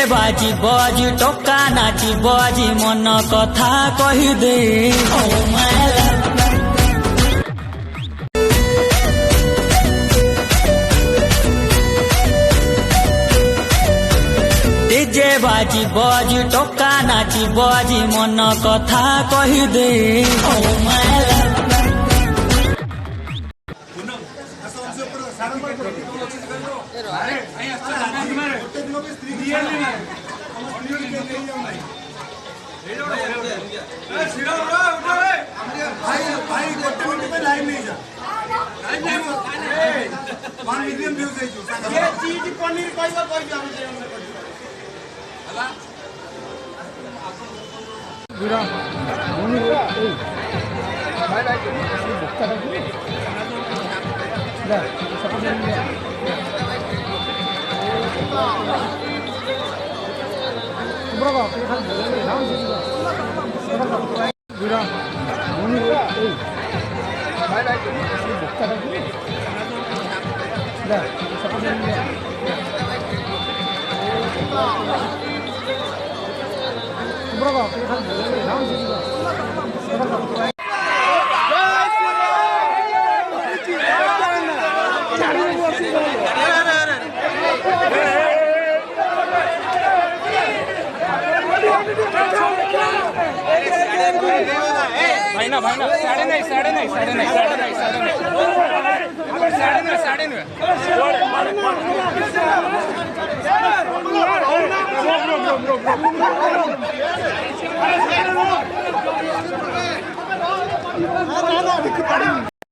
बाजी बज टोका नाची बजी मन कथा कही दे डीजे बाजी बज टोका नाची बजी मन कथा कही दे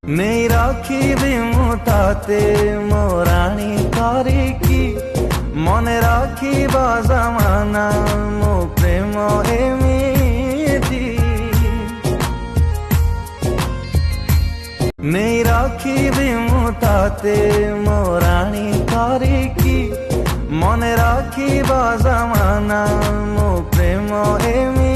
नहीं राखी विमुताते मोराणी तारिकी मने राखी बाजामाना मो प्रेम एमिति नहीं राखी विमुताते मोराणी तारिकी मने राखी बाजामाना मो प्रेम एमिति